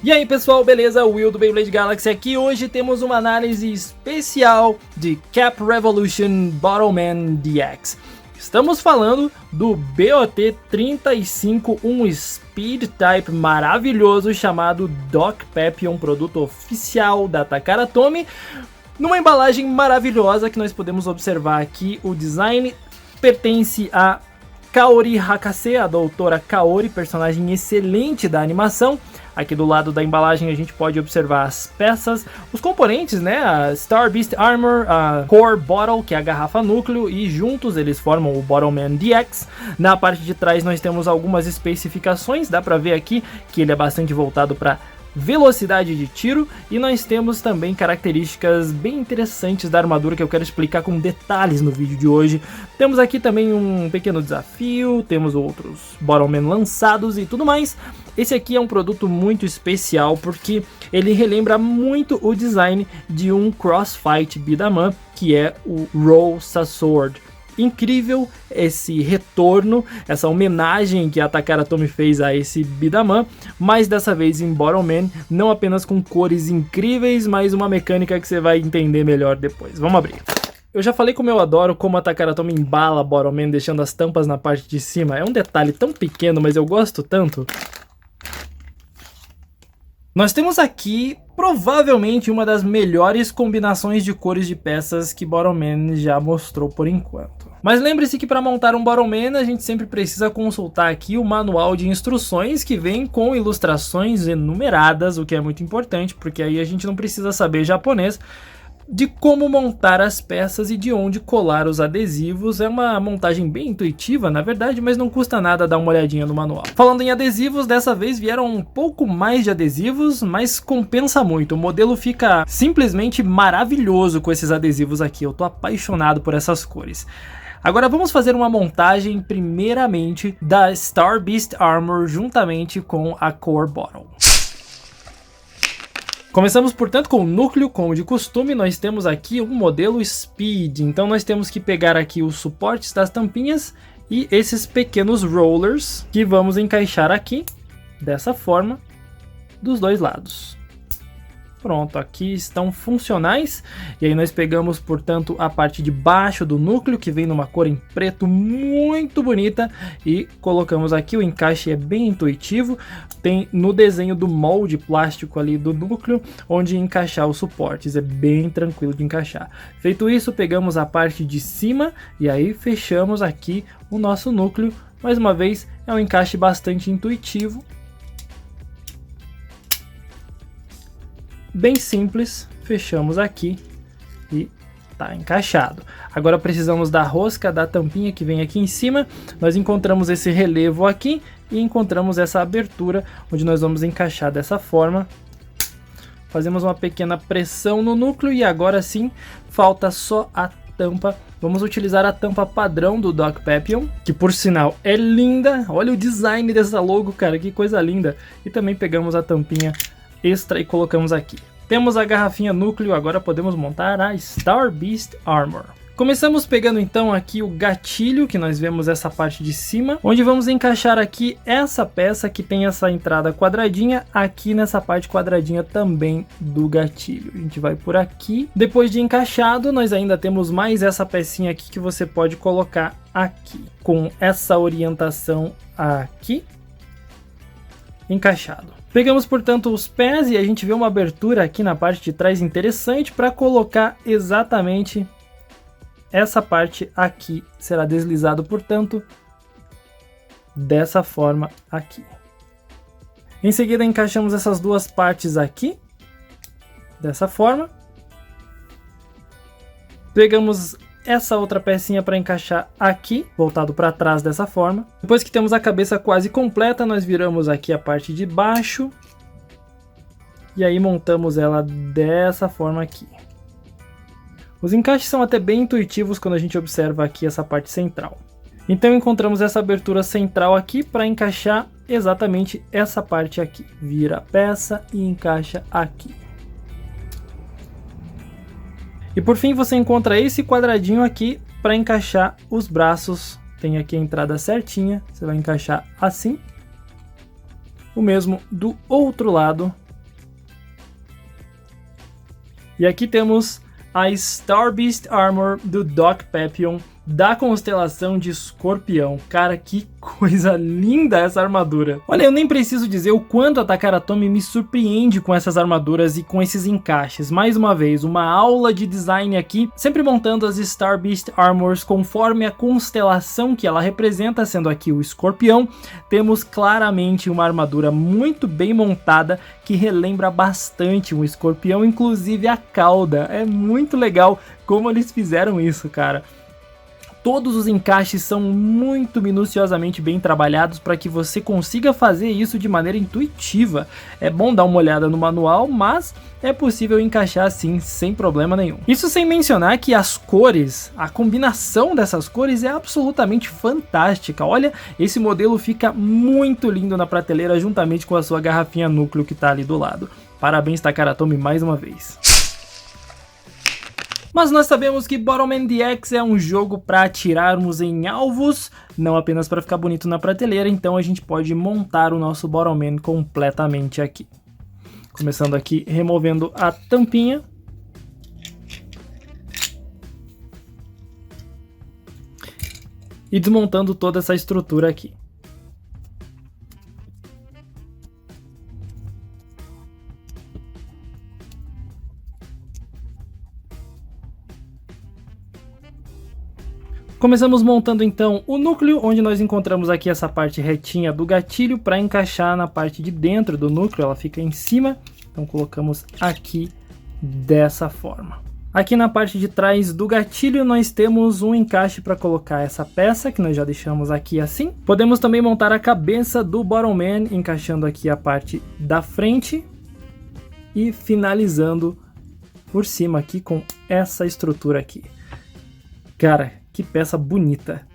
E aí pessoal, beleza? O Will do Beyblade Galaxy aqui. Hoje temos uma análise especial de Cap Revolution Bottleman DX. Estamos falando do BOT 35, um Speed Type maravilhoso chamado Doc Peppy, um produto oficial da Takara Tomy, numa embalagem maravilhosa que nós podemos observar aqui. O design pertence a Kaori Hakase, a doutora Kaori, personagem excelente da animação. Aqui do lado da embalagem a gente pode observar as peças, os componentes, né? A Star Beast Armor, a Core Bottle, que é a garrafa núcleo, e juntos eles formam o Bottleman DX. Na parte de trás nós temos algumas especificações, dá pra ver aqui que ele é bastante voltado para velocidade de tiro, e nós temos também características bem interessantes da armadura que eu quero explicar com detalhes no vídeo de hoje. Temos aqui também um pequeno desafio, temos outros Bottleman lançados e tudo mais. Esse aqui é um produto muito especial porque ele relembra muito o design de um Crossfight Beat'em Up, que é o Roll Sword. Incrível esse retorno, essa homenagem que a Takara Tomy fez a esse Beat'em Up, mas dessa vez em Bottleman, não apenas com cores incríveis, mas uma mecânica que você vai entender melhor depois. Vamos abrir. Eu já falei como eu adoro como a Takara Tomy embala Bottleman, deixando as tampas na parte de cima. É um detalhe tão pequeno, mas eu gosto tanto. Nós temos aqui provavelmente uma das melhores combinações de cores de peças que Bottleman já mostrou por enquanto. Mas lembre-se que para montar um Bottleman a gente sempre precisa consultar aqui o manual de instruções, que vem com ilustrações enumeradas, o que é muito importante, porque aí a gente não precisa saber japonês, de como montar as peças e de onde colar os adesivos. É uma montagem bem intuitiva, na verdade, mas não custa nada dar uma olhadinha no manual. Falando em adesivos, dessa vez vieram um pouco mais de adesivos, mas compensa muito. O modelo fica simplesmente maravilhoso com esses adesivos aqui. Eu tô apaixonado por essas cores. Agora vamos fazer uma montagem primeiramente da Star Beast Armor juntamente com a Core Bottle. Começamos, portanto, com o núcleo. Como de costume, nós temos aqui um modelo Speed. Então nós temos que pegar aqui os suportes das tampinhas e esses pequenos rollers que vamos encaixar aqui, dessa forma, dos dois lados. Pronto, aqui estão funcionais. E aí nós pegamos, portanto, a parte de baixo do núcleo, que vem numa cor em preto muito bonita, e colocamos aqui. O encaixe é bem intuitivo. Tem no desenho do molde plástico ali do núcleo, onde encaixar os suportes. É bem tranquilo de encaixar. Feito isso, pegamos a parte de cima e aí fechamos aqui o nosso núcleo. Mais uma vez, é um encaixe bastante intuitivo. Bem simples, fechamos aqui e tá encaixado. Agora precisamos da rosca da tampinha que vem aqui em cima. Nós encontramos esse relevo aqui e encontramos essa abertura onde nós vamos encaixar dessa forma. Fazemos uma pequena pressão no núcleo e agora sim falta só a tampa. Vamos utilizar a tampa padrão do Doc Peppy, que por sinal é linda. Olha o design dessa logo, cara, que coisa linda. E também pegamos a tampinha extra e colocamos aqui. Temos a garrafinha núcleo, agora podemos montar a Star Beast Armor. Começamos pegando então aqui o gatilho, que nós vemos essa parte de cima, onde vamos encaixar aqui essa peça que tem essa entrada quadradinha, aqui nessa parte quadradinha também do gatilho. A gente vai por aqui. Depois de encaixado, nós ainda temos mais essa pecinha aqui que você pode colocar aqui, com essa orientação aqui, encaixado. Pegamos, portanto, os pés e a gente vê uma abertura aqui na parte de trás interessante para colocar exatamente essa parte aqui. Será deslizado, portanto, dessa forma aqui. Em seguida, encaixamos essas duas partes aqui, dessa forma. Pegamos essa outra pecinha para encaixar aqui, voltado para trás dessa forma. Depois que temos a cabeça quase completa, nós viramos aqui a parte de baixo. E aí montamos ela dessa forma aqui. Os encaixes são até bem intuitivos quando a gente observa aqui essa parte central. Então encontramos essa abertura central aqui para encaixar exatamente essa parte aqui. Vira a peça e encaixa aqui. E por fim você encontra esse quadradinho aqui para encaixar os braços. Tem aqui a entrada certinha, você vai encaixar assim. O mesmo do outro lado, E aqui temos a Star Beast Armor do Doc Papillon da constelação de Escorpião. Cara, que coisa linda essa armadura. Olha, eu nem preciso dizer o quanto a Takara Tomy me surpreende com essas armaduras e com esses encaixes. Mais uma vez, uma aula de design aqui, sempre montando as Star Beast Armors conforme a constelação que ela representa, sendo aqui o Escorpião. Temos claramente uma armadura muito bem montada que relembra bastante um escorpião, inclusive a cauda. É muito legal como eles fizeram isso, cara. Todos os encaixes são muito minuciosamente bem trabalhados para que você consiga fazer isso de maneira intuitiva. É bom dar uma olhada no manual, mas é possível encaixar assim sem problema nenhum. Isso sem mencionar que as cores, a combinação dessas cores é absolutamente fantástica. Olha, esse modelo fica muito lindo na prateleira juntamente com a sua garrafinha núcleo que está ali do lado. Parabéns, Takara Tomy, mais uma vez. Mas nós sabemos que Battleman DX é um jogo para atirarmos em alvos, não apenas para ficar bonito na prateleira, então a gente pode montar o nosso Battleman completamente aqui. Começando aqui, removendo a tampinha. E desmontando toda essa estrutura aqui. Começamos montando então o núcleo, onde nós encontramos aqui essa parte retinha do gatilho para encaixar na parte de dentro do núcleo, ela fica em cima, então colocamos aqui dessa forma. Aqui na parte de trás do gatilho nós temos um encaixe para colocar essa peça, que nós já deixamos aqui assim. Podemos também montar a cabeça do Battleman, encaixando aqui a parte da frente e finalizando por cima aqui com essa estrutura aqui. Cara, que peça bonita.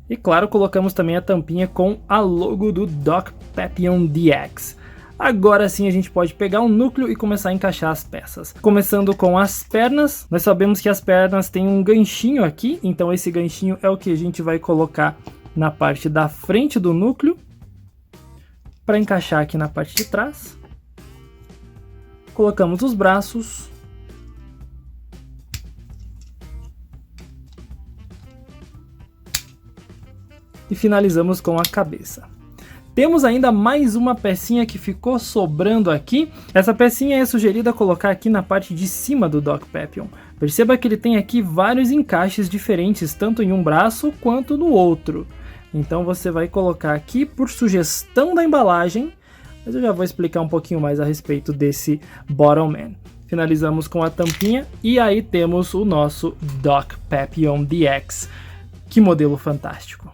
E claro, colocamos também a tampinha com a logo do Doc Papillon DX. Agora sim a gente pode pegar o núcleo e começar a encaixar as peças. Começando com as pernas, nós sabemos que as pernas têm um ganchinho aqui, então esse ganchinho é o que a gente vai colocar na parte da frente do núcleo, para encaixar aqui na parte de trás. Colocamos os braços. E finalizamos com a cabeça. Temos ainda mais uma pecinha que ficou sobrando aqui. Essa pecinha é sugerida colocar aqui na parte de cima do Doc Papillon. Perceba que ele tem aqui vários encaixes diferentes, tanto em um braço quanto no outro. Então você vai colocar aqui por sugestão da embalagem, mas eu já vou explicar um pouquinho mais a respeito desse Battleman. Finalizamos com a tampinha e aí temos o nosso Doc Papillon DX. Que modelo fantástico!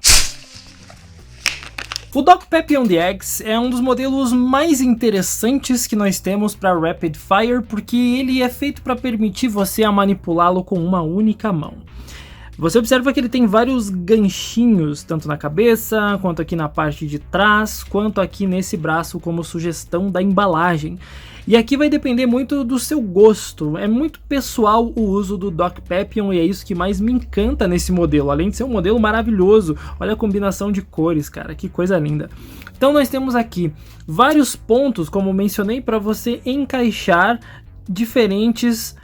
O Doc Papillon DX é um dos modelos mais interessantes que nós temos para Rapid Fire, porque ele é feito para permitir você a manipulá-lo com uma única mão. Você observa que ele tem vários ganchinhos, tanto na cabeça, quanto aqui na parte de trás, quanto aqui nesse braço como sugestão da embalagem. E aqui vai depender muito do seu gosto, é muito pessoal o uso do Doc Papillon e é isso que mais me encanta nesse modelo, além de ser um modelo maravilhoso. Olha a combinação de cores, cara, que coisa linda. Então nós temos aqui vários pontos, como mencionei, para você encaixar diferentes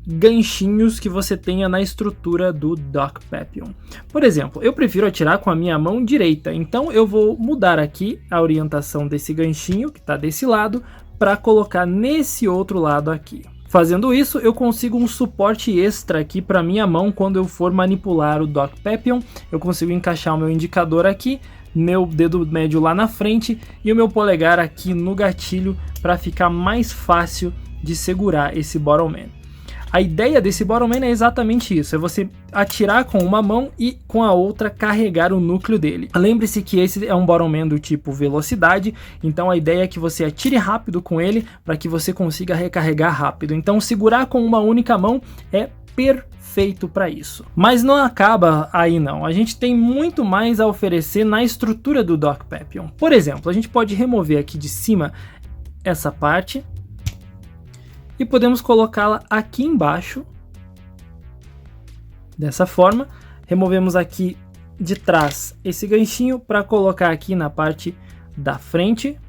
ganchinhos que você tenha na estrutura do Doc Papillon. Por exemplo, eu prefiro atirar com a minha mão direita, então eu vou mudar aqui a orientação desse ganchinho, que está desse lado, para colocar nesse outro lado aqui. Fazendo isso, eu consigo um suporte extra aqui para minha mão quando eu for manipular o Doc Papillon. Eu consigo encaixar o meu indicador aqui, meu dedo médio lá na frente e o meu polegar aqui no gatilho para ficar mais fácil de segurar esse Battleman. A ideia desse Battleman é exatamente isso, é você atirar com uma mão e com a outra carregar o núcleo dele. Lembre-se que esse é um Battleman do tipo velocidade, então a ideia é que você atire rápido com ele para que você consiga recarregar rápido. Então segurar com uma única mão é perfeito para isso. Mas não acaba aí não, a gente tem muito mais a oferecer na estrutura do Doc Papillon. Por exemplo, a gente pode remover aqui de cima essa parte e podemos colocá-la aqui embaixo, dessa forma. Removemos aqui de trás esse ganchinho para colocar aqui na parte da frente.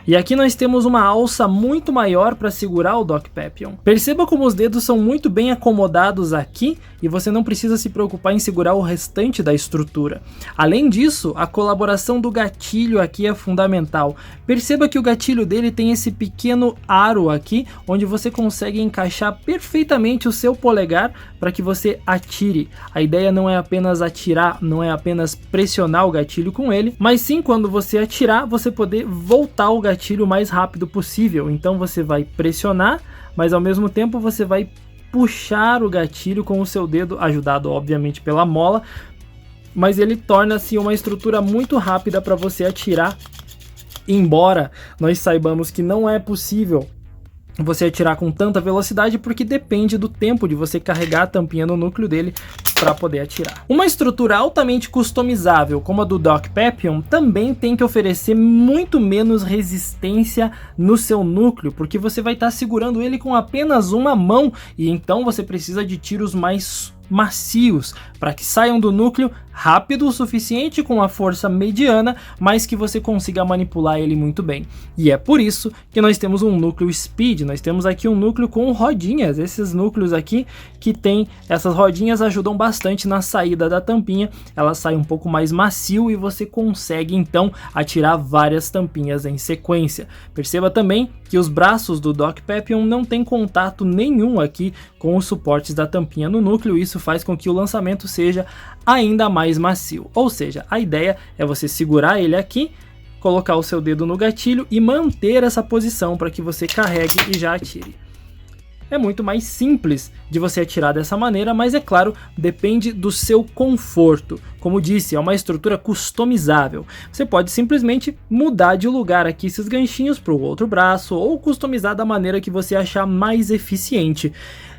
E aqui nós temos uma alça muito maior para segurar o Dock Papillon. Perceba como os dedos são muito bem acomodados aqui e você não precisa se preocupar em segurar o restante da estrutura. Além disso, a colaboração do gatilho aqui é fundamental. Perceba que o gatilho dele tem esse pequeno aro aqui, onde você consegue encaixar perfeitamente o seu polegar para que você atire. A ideia não é apenas atirar, não é apenas pressionar o gatilho com ele, mas sim quando você atirar, você poder voltar o gatilho o mais rápido possível. Então você vai pressionar, mas ao mesmo tempo você vai puxar o gatilho com o seu dedo, ajudado obviamente pela mola, mas ele torna-se uma estrutura muito rápida para você atirar, embora nós saibamos que não é possível você atirar com tanta velocidade porque depende do tempo de você carregar a tampinha no núcleo dele para poder atirar. Uma estrutura altamente customizável como a do Dock Papillon também tem que oferecer muito menos resistência no seu núcleo, porque você vai estar segurando ele com apenas uma mão e então você precisa de tiros mais macios para que saiam do núcleo rápido o suficiente com a força mediana, mas que você consiga manipular ele muito bem. E é por isso que nós temos um núcleo Speed, nós temos aqui um núcleo com rodinhas. Esses núcleos aqui que tem essas rodinhas ajudam bastante na saída da tampinha, ela sai um pouco mais macio e você consegue então atirar várias tampinhas em sequência. Perceba também que os braços do Dock Papillon não tem contato nenhum aqui com os suportes da tampinha no núcleo, isso faz com que o lançamento seja ainda mais macio. Ou seja, a ideia é você segurar ele aqui, colocar o seu dedo no gatilho e manter essa posição para que você carregue e já atire. É muito mais simples de você atirar dessa maneira, mas é claro, depende do seu conforto. Como disse, é uma estrutura customizável. Você pode simplesmente mudar de lugar aqui esses ganchinhos para o outro braço ou customizar da maneira que você achar mais eficiente.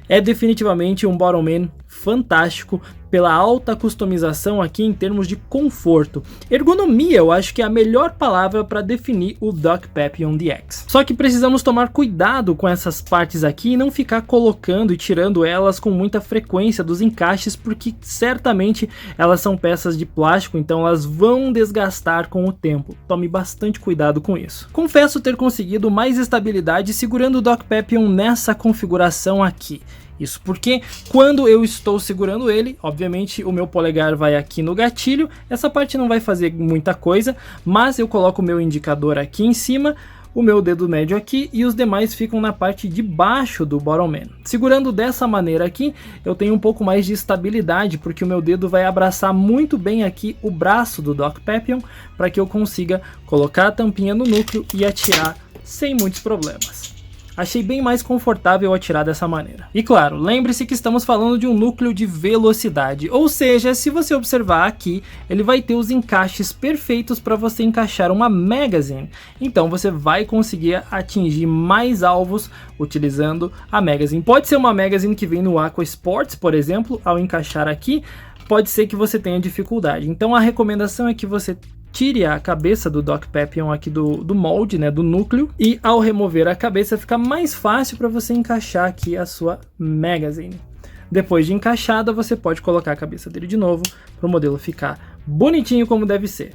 É definitivamente um Bottomman fantástico pela alta customização aqui em termos de conforto. Ergonomia eu acho que é a melhor palavra para definir o Dock Papillon DX. Só que precisamos tomar cuidado com essas partes aqui e não ficar colocando e tirando elas com muita frequência dos encaixes, porque certamente elas são peças de plástico, então elas vão desgastar com o tempo. Tome bastante cuidado com isso. Confesso ter conseguido mais estabilidade segurando o Dock Papillon nessa configuração aqui. Isso porque quando eu estou segurando ele, obviamente o meu polegar vai aqui no gatilho, essa parte não vai fazer muita coisa, mas eu coloco o meu indicador aqui em cima, o meu dedo médio aqui e os demais ficam na parte de baixo do Bottomman. Segurando dessa maneira aqui, eu tenho um pouco mais de estabilidade, porque o meu dedo vai abraçar muito bem aqui o braço do Dock Papillon, para que eu consiga colocar a tampinha no núcleo e atirar sem muitos problemas. Achei bem mais confortável atirar dessa maneira. E claro, lembre-se que estamos falando de um núcleo de velocidade, ou seja, se você observar aqui, ele vai ter os encaixes perfeitos para você encaixar uma magazine. Então você vai conseguir atingir mais alvos utilizando a magazine. Pode ser uma magazine que vem no Aqua Sports, por exemplo, ao encaixar aqui, pode ser que você tenha dificuldade. Então a recomendação é que você tire a cabeça do Dock Papillon aqui do molde, né, do núcleo, e ao remover a cabeça fica mais fácil para você encaixar aqui a sua magazine. Depois de encaixada, você pode colocar a cabeça dele de novo para o modelo ficar bonitinho como deve ser.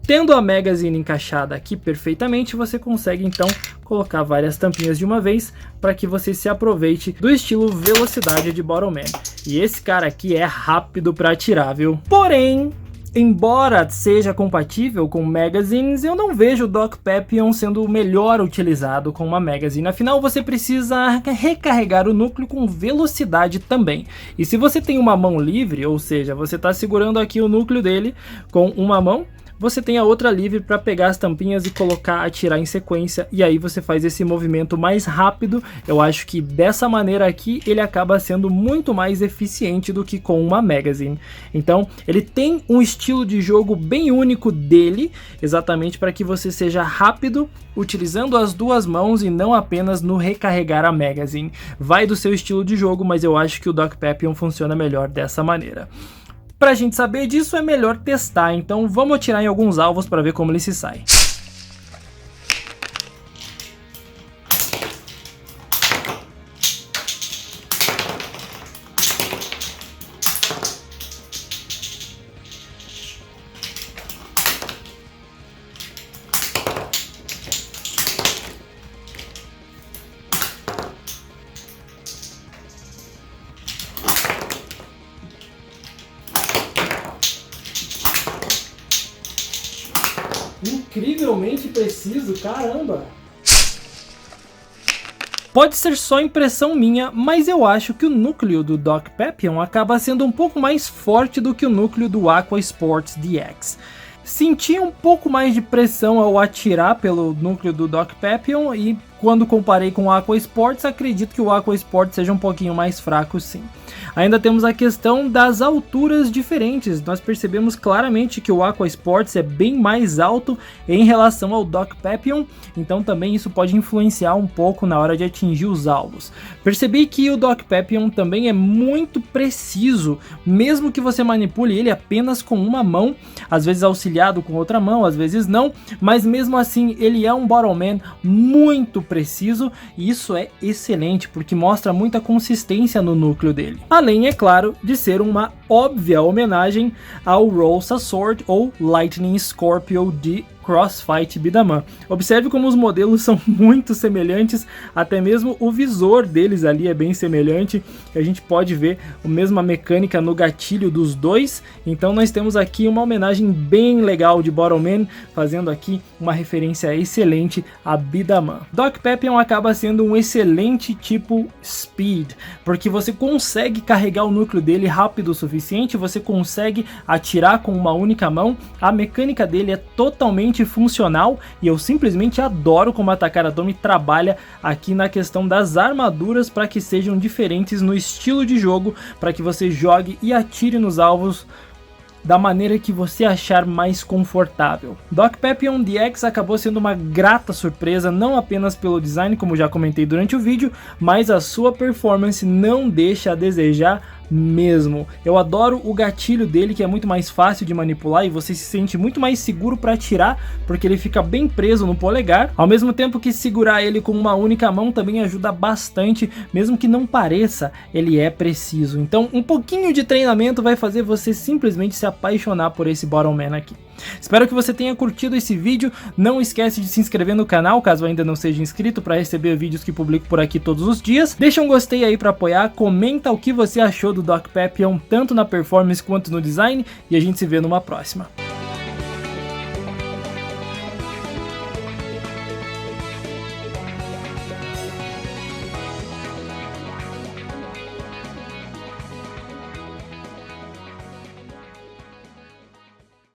Tendo a magazine encaixada aqui perfeitamente, você consegue então colocar várias tampinhas de uma vez para que você se aproveite do estilo velocidade de Bottomman. E esse cara aqui é rápido para atirar, viu? Porém, embora seja compatível com magazines, eu não vejo o Dock Papillon sendo o melhor utilizado com uma magazine. Afinal, você precisa recarregar o núcleo com velocidade também. E se você tem uma mão livre, ou seja, você está segurando aqui o núcleo dele com uma mão, você tem a outra livre para pegar as tampinhas e colocar, atirar em sequência, e aí você faz esse movimento mais rápido. Eu acho que dessa maneira aqui ele acaba sendo muito mais eficiente do que com uma magazine. Então ele tem um estilo de jogo bem único dele, exatamente para que você seja rápido utilizando as duas mãos e não apenas no recarregar a magazine. Vai do seu estilo de jogo, mas eu acho que o Dock Papillon funciona melhor dessa maneira. Pra gente saber disso é melhor testar, então vamos atirar em alguns alvos para ver como ele se sai. incrivelmente preciso, caramba! Pode ser só impressão minha, mas eu acho que o núcleo do Doc Papillon acaba sendo um pouco mais forte do que o núcleo do Aqua Sports DX. Senti um pouco mais de pressão ao atirar pelo núcleo do Doc Papillon e quando comparei com o Aqua Sports, acredito que o Aqua Sports seja um pouquinho mais fraco sim. Ainda temos a questão das alturas diferentes, nós percebemos claramente que o Aqua Sports é bem mais alto em relação ao Doc Papillon, então também isso pode influenciar um pouco na hora de atingir os alvos. Percebi que o Doc Papillon também é muito preciso, mesmo que você manipule ele apenas com uma mão, às vezes auxiliado com outra mão, às vezes não, mas mesmo assim ele é um Battleman muito preciso e isso é excelente porque mostra muita consistência no núcleo dele. Além, é claro, de ser uma óbvia homenagem ao Rosa Sword ou Lightning Scorpio de Crossfight Beat'em Up. Observe como os modelos são muito semelhantes, até mesmo o visor deles ali é bem semelhante, a gente pode ver a mesma mecânica no gatilho dos dois, então nós temos aqui uma homenagem bem legal de Battleman, fazendo aqui uma referência excelente a Beat'em Up. Doc Papillon acaba sendo um excelente tipo Speed, porque você consegue carregar o núcleo dele rápido o suficiente, você consegue atirar com uma única mão, a mecânica dele é totalmente funcional e eu simplesmente adoro como a Takara Tomy trabalha aqui na questão das armaduras para que sejam diferentes no estilo de jogo, para que você jogue e atire nos alvos da maneira que você achar mais confortável. Doc Papillon DX acabou sendo uma grata surpresa, não apenas pelo design, como já comentei durante o vídeo, mas a sua performance não deixa a desejar mesmo. Eu adoro o gatilho dele, que é muito mais fácil de manipular e você se sente muito mais seguro para atirar, porque ele fica bem preso no polegar, ao mesmo tempo que segurar ele com uma única mão também ajuda bastante, mesmo que não pareça, ele é preciso. Então um pouquinho de treinamento vai fazer você simplesmente se apaixonar por esse Battleman aqui. Espero que você tenha curtido esse vídeo, não esquece de se inscrever no canal caso ainda não seja inscrito para receber vídeos que publico por aqui todos os dias, deixa um gostei aí para apoiar, comenta o que você achou do Doc Papillon tanto na performance quanto no design e a gente se vê numa próxima.